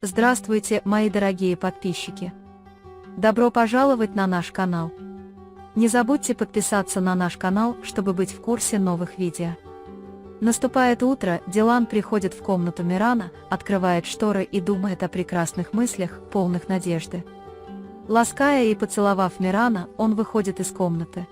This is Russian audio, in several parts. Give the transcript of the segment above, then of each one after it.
Здравствуйте, мои дорогие подписчики! Добро пожаловать на наш канал! Не забудьте подписаться на наш канал, чтобы быть в курсе новых видео. Наступает утро, Дилан приходит в комнату Мирана, открывает шторы и думает о прекрасных мыслях, полных надежды. Лаская и поцеловав Мирана, он выходит из комнаты.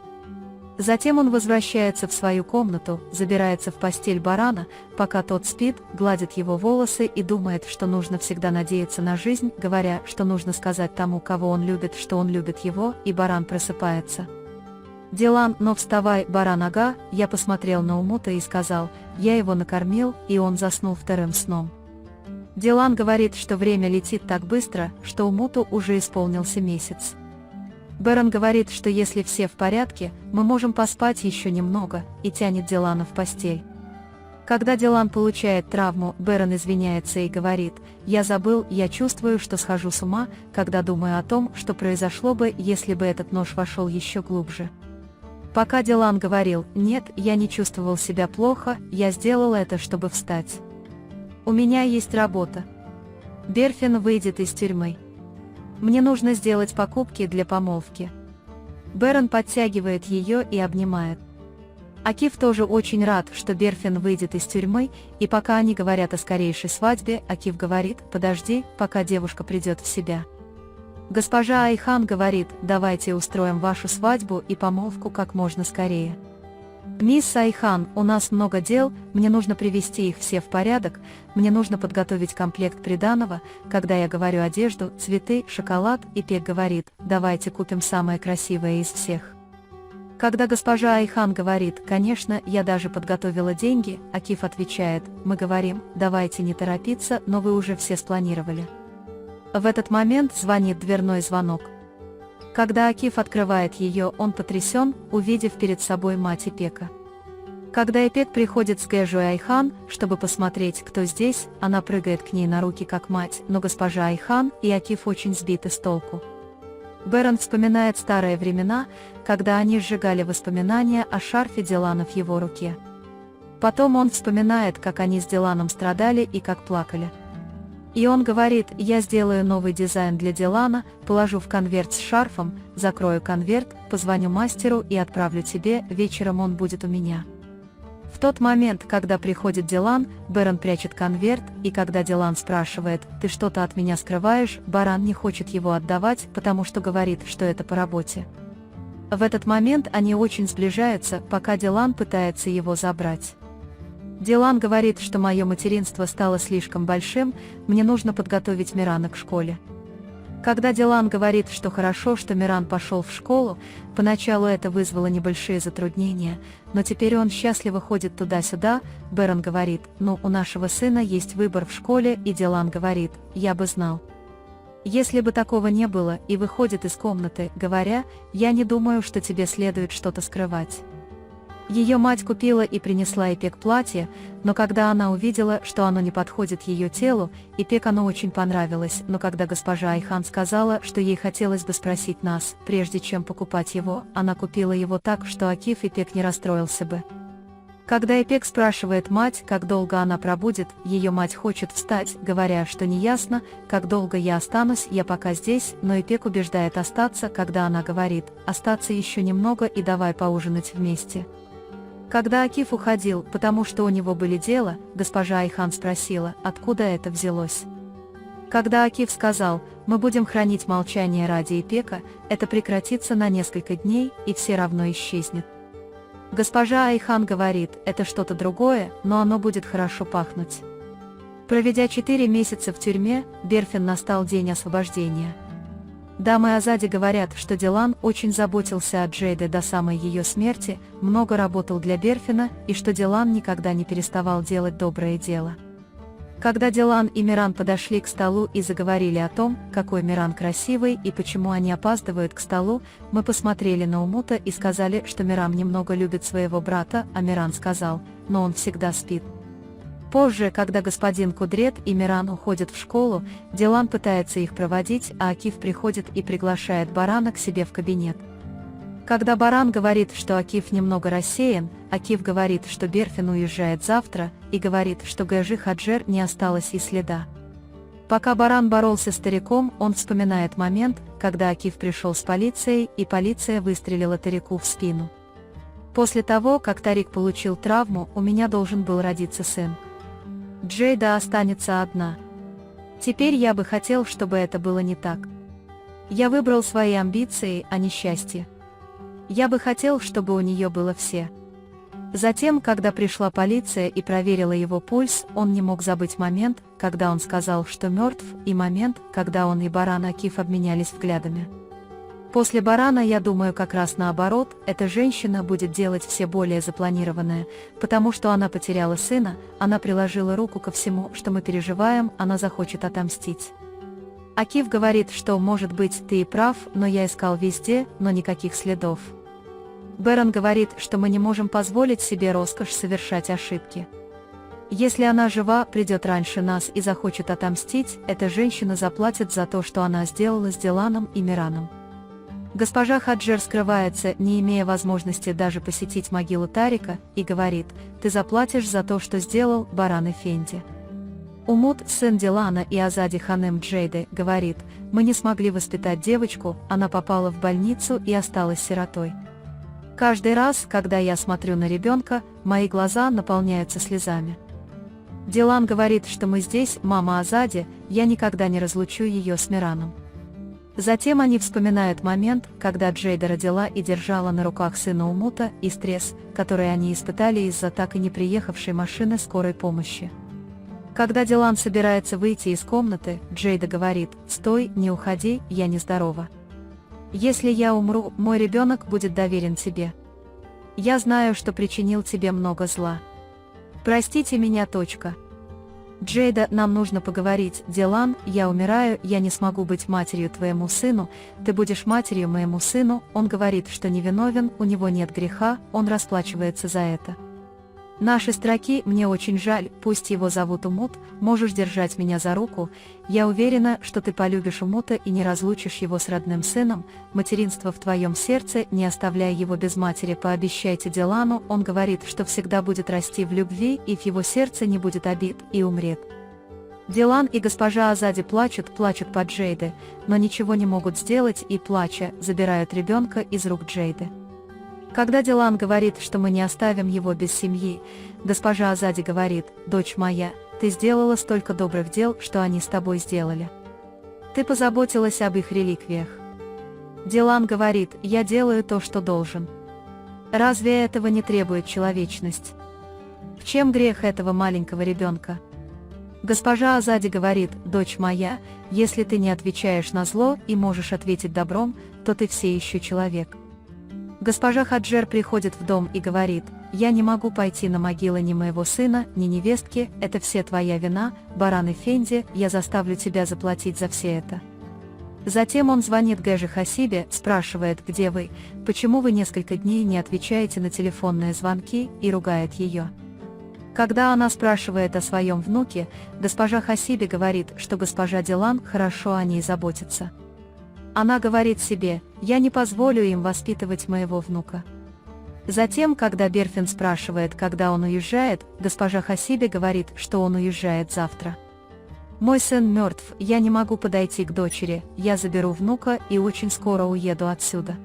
Затем он возвращается в свою комнату, забирается в постель Барана, пока тот спит, гладит его волосы и думает, что нужно всегда надеяться на жизнь, говоря, что нужно сказать тому, кого он любит, что он любит его, и Баран просыпается. Дилан, но вставай, Баран, ага, я посмотрел на Умута и сказал, я его накормил, и он заснул вторым сном. Дилан говорит, что время летит так быстро, что Умуту уже исполнился месяц. Бэрон говорит, что если все в порядке, мы можем поспать еще немного, и тянет Дилана в постель. Когда Дилан получает травму, Бэрон извиняется и говорит, я забыл, я чувствую, что схожу с ума, когда думаю о том, что произошло бы, если бы этот нож вошел еще глубже. Пока Дилан говорил, нет, я не чувствовал себя плохо, я сделал это, чтобы встать. У меня есть работа. Берфин выйдет из тюрьмы. Мне нужно сделать покупки для помолвки. Бэрон подтягивает ее и обнимает. Акиф тоже очень рад, что Берфин выйдет из тюрьмы, и пока они говорят о скорейшей свадьбе, Акиф говорит, подожди, пока девушка придет в себя. Госпожа Айхан говорит, давайте устроим вашу свадьбу и помолвку как можно скорее. Мисс Айхан, у нас много дел, мне нужно привести их все в порядок, мне нужно подготовить комплект приданого, когда я говорю одежду, цветы, шоколад, и Пек говорит, давайте купим самое красивое из всех. Когда госпожа Айхан говорит, конечно, я даже подготовила деньги, Акиф отвечает, мы говорим, давайте не торопиться, но вы уже все спланировали. В этот момент звонит дверной звонок. Когда Акиф открывает ее, он потрясен, увидев перед собой мать Ипека. Когда Ипек приходит с Гэжу и Айхан, чтобы посмотреть, кто здесь, она прыгает к ней на руки как мать, но госпожа Айхан и Акиф очень сбиты с толку. Бэрон вспоминает старые времена, когда они сжигали воспоминания о шарфе Дилана в его руке. Потом он вспоминает, как они с Диланом страдали и как плакали. И он говорит, я сделаю новый дизайн для Дилана, положу в конверт с шарфом, закрою конверт, позвоню мастеру и отправлю тебе, вечером он будет у меня. В тот момент, когда приходит Дилан, Бэрон прячет конверт, и когда Дилан спрашивает, ты что-то от меня скрываешь, Баран не хочет его отдавать, потому что говорит, что это по работе. В этот момент они очень сближаются, пока Дилан пытается его забрать. Дилан говорит, что мое материнство стало слишком большим, мне нужно подготовить Мирана к школе. Когда Дилан говорит, что хорошо, что Миран пошел в школу, поначалу это вызвало небольшие затруднения, но теперь он счастливо ходит туда-сюда, Бэрон говорит, ну у нашего сына есть выбор в школе, и Дилан говорит, я бы знал. Если бы такого не было, и выходит из комнаты, говоря, я не думаю, что тебе следует что-то скрывать. Ее мать купила и принесла Ипек платье, но когда она увидела, что оно не подходит ее телу, Ипек оно очень понравилось, но когда госпожа Айхан сказала, что ей хотелось бы спросить нас, прежде чем покупать его, она купила его так, что Акиф Ипек не расстроился бы. Когда Ипек спрашивает мать, как долго она пробудет, ее мать хочет встать, говоря, что неясно, как долго я останусь, я пока здесь, но Ипек убеждает остаться, когда она говорит, остаться еще немного и давай поужинать вместе. Когда Акиф уходил, потому что у него были дела, госпожа Айхан спросила, откуда это взялось. Когда Акиф сказал, мы будем хранить молчание ради Ипека, это прекратится на несколько дней, и все равно исчезнет. Госпожа Айхан говорит, это что-то другое, но оно будет хорошо пахнуть. Проведя 4 месяца в тюрьме, Берфин настал день освобождения. Дамы Азади говорят, что Дилан очень заботился о Джейде до самой ее смерти, много работал для Берфина, и что Дилан никогда не переставал делать доброе дело. Когда Дилан и Миран подошли к столу и заговорили о том, какой Миран красивый и почему они опаздывают к столу, мы посмотрели на Умута и сказали, что Миран немного любит своего брата, а Миран сказал, но он всегда спит. Позже, когда господин Кудрет и Миран уходят в школу, Дилан пытается их проводить, а Акиф приходит и приглашает Барана к себе в кабинет. Когда Баран говорит, что Акиф немного рассеян, Акиф говорит, что Берфин уезжает завтра, и говорит, что Гэжи Хаджер не осталось и следа. Пока Баран боролся с стариком, он вспоминает момент, когда Акиф пришел с полицией, и полиция выстрелила Тарику в спину. После того, как Тарик получил травму, у меня должен был родиться сын. Джейда останется одна. Теперь я бы хотел, чтобы это было не так. Я выбрал свои амбиции, а не счастье. Я бы хотел, чтобы у нее было все. Затем, когда пришла полиция и проверила его пульс, он не мог забыть момент, когда он сказал, что мертв, и момент, когда он и Баран Акиф обменялись взглядами. После Барана я думаю как раз наоборот, эта женщина будет делать все более запланированное, потому что она потеряла сына, она приложила руку ко всему, что мы переживаем, она захочет отомстить. Акиф говорит, что, может быть, ты и прав, но я искал везде, но никаких следов. Бэрон говорит, что мы не можем позволить себе роскошь совершать ошибки. Если она жива, придет раньше нас и захочет отомстить, эта женщина заплатит за то, что она сделала с Диланом и Мираном. Госпожа Хаджер скрывается, не имея возможности даже посетить могилу Тарика, и говорит: «Ты заплатишь за то, что сделал Баран Эфенди». Умут, сын Дилана и Азади Ханем Джейды, говорит: «Мы не смогли воспитать девочку, она попала в больницу и осталась сиротой». Каждый раз, когда я смотрю на ребенка, мои глаза наполняются слезами. Дилан говорит, что мы здесь, мама Азади, я никогда не разлучу ее с Мираном. Затем они вспоминают момент, когда Джейда родила и держала на руках сына Умута, и стресс, который они испытали из-за так и не приехавшей машины скорой помощи. Когда Дилан собирается выйти из комнаты, Джейда говорит: «Стой, не уходи, я нездорова. Если я умру, мой ребенок будет доверен тебе. Я знаю, что причинил тебе много зла. Простите меня. Джейда, нам нужно поговорить. Дилан, я умираю, я не смогу быть матерью твоему сыну, ты будешь матерью моему сыну». Он говорит, что невиновен, у него нет греха, он расплачивается за это. Наши строки: «Мне очень жаль, пусть его зовут Умут, можешь держать меня за руку, я уверена, что ты полюбишь Умута и не разлучишь его с родным сыном, материнство в твоем сердце, не оставляй его без матери, пообещайте Дилану». Он говорит, что всегда будет расти в любви и в его сердце не будет обид, и умрет. Дилан и госпожа Азади плачут по Джейде, но ничего не могут сделать и, плача, забирают ребенка из рук Джейды. Когда Дилан говорит, что мы не оставим его без семьи, госпожа Азади говорит: «Дочь моя, ты сделала столько добрых дел, что они с тобой сделали. Ты позаботилась об их реликвиях». Дилан говорит: «Я делаю то, что должен. Разве этого не требует человечность? В чем грех этого маленького ребенка?» Госпожа Азади говорит: «Дочь моя, если ты не отвечаешь на зло и можешь ответить добром, то ты все еще человек». Госпожа Хаджер приходит в дом и говорит: «Я не могу пойти на могилы ни моего сына, ни невестки, это все твоя вина, Баран Эфенди, я заставлю тебя заплатить за все это». Затем он звонит Гэже Хасибе, спрашивает: «Где вы? Почему вы несколько дней не отвечаете на телефонные звонки?» и ругает ее. Когда она спрашивает о своем внуке, госпожа Хасибе говорит, что госпожа Дилан хорошо о ней заботится. Она говорит себе: «Я не позволю им воспитывать моего внука». Затем, когда Берфин спрашивает, когда он уезжает, госпожа Хасибе говорит, что он уезжает завтра. «Мой сын мертв, я не могу подойти к дочери, я заберу внука и очень скоро уеду отсюда».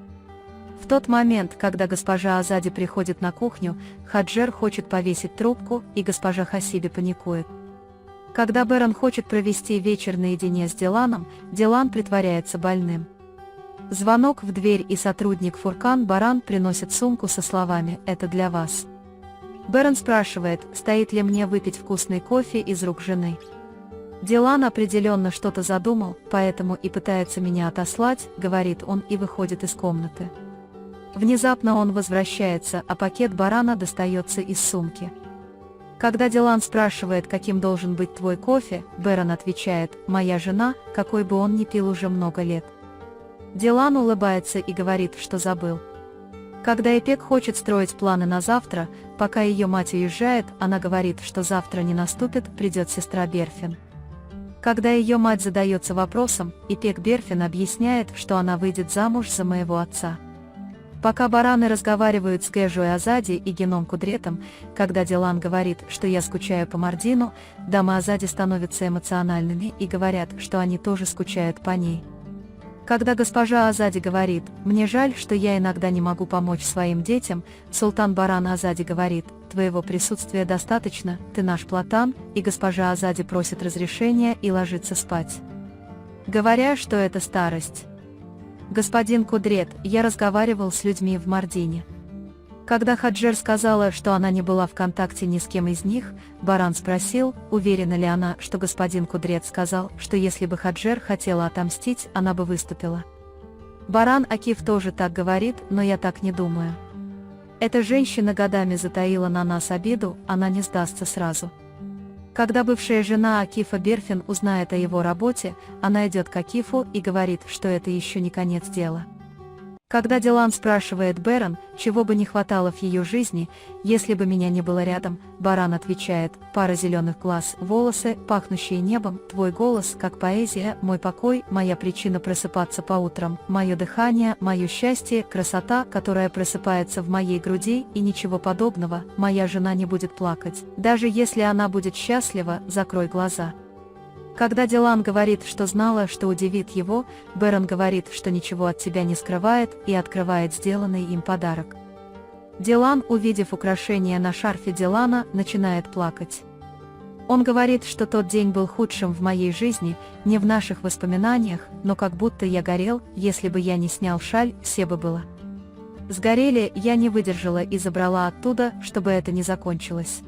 В тот момент, когда госпожа Азади приходит на кухню, Хаджер хочет повесить трубку, и госпожа Хасибе паникует. Когда Бэрон хочет провести вечер наедине с Диланом, Дилан притворяется больным. Звонок в дверь, и сотрудник Фуркан Баран приносит сумку со словами: «Это для вас». Бэрон спрашивает, стоит ли мне выпить вкусный кофе из рук жены. Дилан определенно что-то задумал, поэтому и пытается меня отослать, говорит он и выходит из комнаты. Внезапно он возвращается, а пакет Барана достается из сумки. Когда Дилан спрашивает, каким должен быть твой кофе, Бэрон отвечает: «Моя жена, какой бы он ни пил уже много лет». Дилан улыбается и говорит, что забыл. Когда Эпек хочет строить планы на завтра, пока ее мать уезжает, она говорит, что завтра не наступит, придет сестра Берфин. Когда ее мать задается вопросом, Эпек Берфин объясняет, что она выйдет замуж за моего отца. Пока бараны разговаривают с Гэжой Азади и Геном Кудретом, когда Дилан говорит, что я скучаю по Мардину, дамы Азади становятся эмоциональными и говорят, что они тоже скучают по ней. Когда госпожа Азади говорит, мне жаль, что я иногда не могу помочь своим детям, султан Баран Азади говорит, твоего присутствия достаточно, ты наш Платан, и госпожа Азади просит разрешения и ложится спать, говоря, что это старость. Господин Кудрет, я разговаривал с людьми в Мардине. Когда Хаджер сказала, что она не была в контакте ни с кем из них, Баран спросил, уверена ли она, что господин Кудрет сказал, что если бы Хаджер хотела отомстить, она бы выступила. Баран Акиф тоже так говорит, но я так не думаю. Эта женщина годами затаила на нас обиду, она не сдастся сразу. Когда бывшая жена Акифа Берфин узнает о его работе, она идет к Акифу и говорит, что это еще не конец дела. Когда Дилан спрашивает Беран, чего бы не хватало в ее жизни, если бы меня не было рядом, Баран отвечает, пара зеленых глаз, волосы, пахнущие небом, твой голос, как поэзия, мой покой, моя причина просыпаться по утрам, мое дыхание, мое счастье, красота, которая просыпается в моей груди, и ничего подобного, моя жена не будет плакать. Даже если она будет счастлива, закрой глаза. Когда Дилан говорит, что знала, что удивит его, Беран говорит, что ничего от тебя не скрывает, и открывает сделанный им подарок. Дилан, увидев украшение на шарфе Дилана, начинает плакать. Он говорит, что тот день был худшим в моей жизни, не в наших воспоминаниях, но как будто я горел, если бы я не снял шаль, все бы было. Сгорели, я не выдержала и забрала оттуда, чтобы это не закончилось.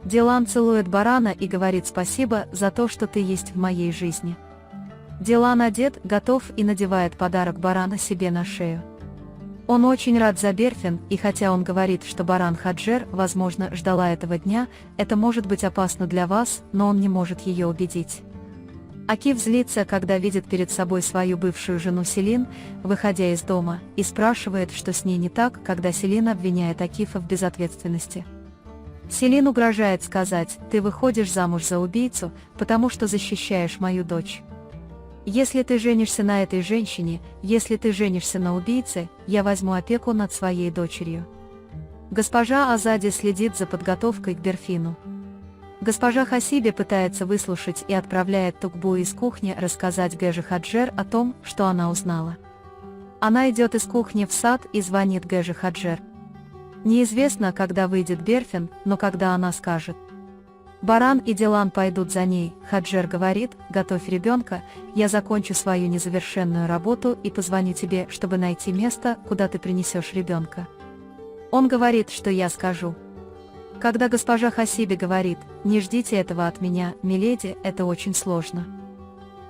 Дилан целует Барана и говорит спасибо за то, что ты есть в моей жизни. Дилан одет, готов и надевает подарок Барана себе на шею. Он очень рад за Берфин, и хотя он говорит, что Баран Хаджер, возможно, ждала этого дня, это может быть опасно для вас, но он не может ее убедить. Акиф злится, когда видит перед собой свою бывшую жену Селин, выходя из дома, и спрашивает, что с ней не так, когда Селин обвиняет Акифа в безответственности. Селин угрожает сказать, ты выходишь замуж за убийцу, потому что защищаешь мою дочь. Если ты женишься на этой женщине, если ты женишься на убийце, я возьму опеку над своей дочерью. Госпожа Азади следит за подготовкой к Берфину. Госпожа Хасиби пытается выслушать и отправляет Тукбу из кухни рассказать Гэже Хаджер о том, что она узнала. Она идет из кухни в сад и звонит Гэже Хаджер. Неизвестно, когда выйдет Берфин, но когда она скажет. Баран и Дилан пойдут за ней, Хаджер говорит, готовь ребенка, я закончу свою незавершенную работу и позвоню тебе, чтобы найти место, куда ты принесешь ребенка. Он говорит, что я скажу. Когда госпожа Хасиби говорит, не ждите этого от меня, миледи, это очень сложно.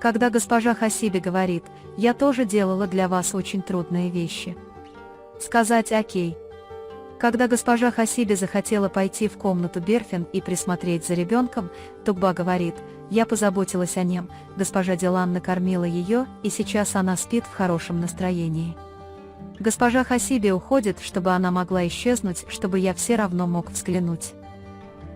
Когда госпожа Хасиби говорит, я тоже делала для вас очень трудные вещи. Сказать окей. Когда госпожа Хасиби захотела пойти в комнату Берфин и присмотреть за ребенком, Тукба говорит, я позаботилась о нем, госпожа Дилан накормила ее, и сейчас она спит в хорошем настроении. Госпожа Хасиби уходит, чтобы она могла исчезнуть, чтобы я все равно мог взглянуть.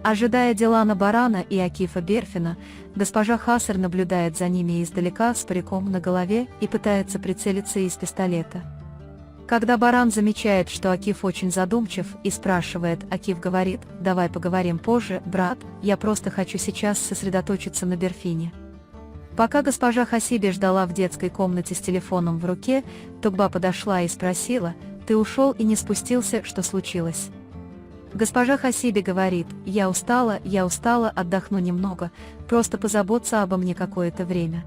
Ожидая Дилана Барана и Акифа Берфина, госпожа Хасар наблюдает за ними издалека с париком на голове и пытается прицелиться из пистолета. Когда Баран замечает, что Акиф очень задумчив и спрашивает, Акиф говорит, давай поговорим позже, брат, я просто хочу сейчас сосредоточиться на Берфине. Пока госпожа Хасиби ждала в детской комнате с телефоном в руке, Тукба подошла и спросила, ты ушел и не спустился, что случилось? Госпожа Хасиби говорит, я устала, отдохну немного, просто позаботься обо мне какое-то время.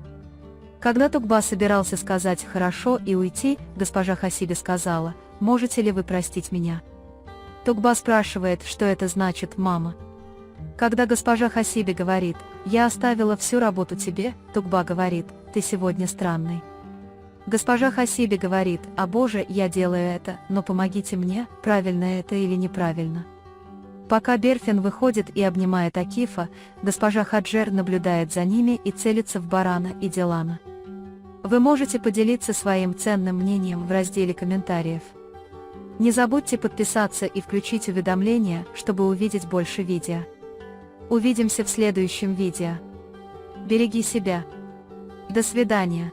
Когда Тукба собирался сказать «хорошо» и уйти, госпожа Хасиби сказала, «Можете ли вы простить меня?» Тукба спрашивает, что это значит, мама. Когда госпожа Хасиби говорит, «Я оставила всю работу тебе», Тукба говорит, «Ты сегодня странный». Госпожа Хасиби говорит, «О боже, я делаю это, но помогите мне, правильно это или неправильно». Пока Берфин выходит и обнимает Акифа, госпожа Хаджер наблюдает за ними и целится в Барана и Дилана. Вы можете поделиться своим ценным мнением в разделе комментариев. Не забудьте подписаться и включить уведомления, чтобы увидеть больше видео. Увидимся в следующем видео. Береги себя. До свидания.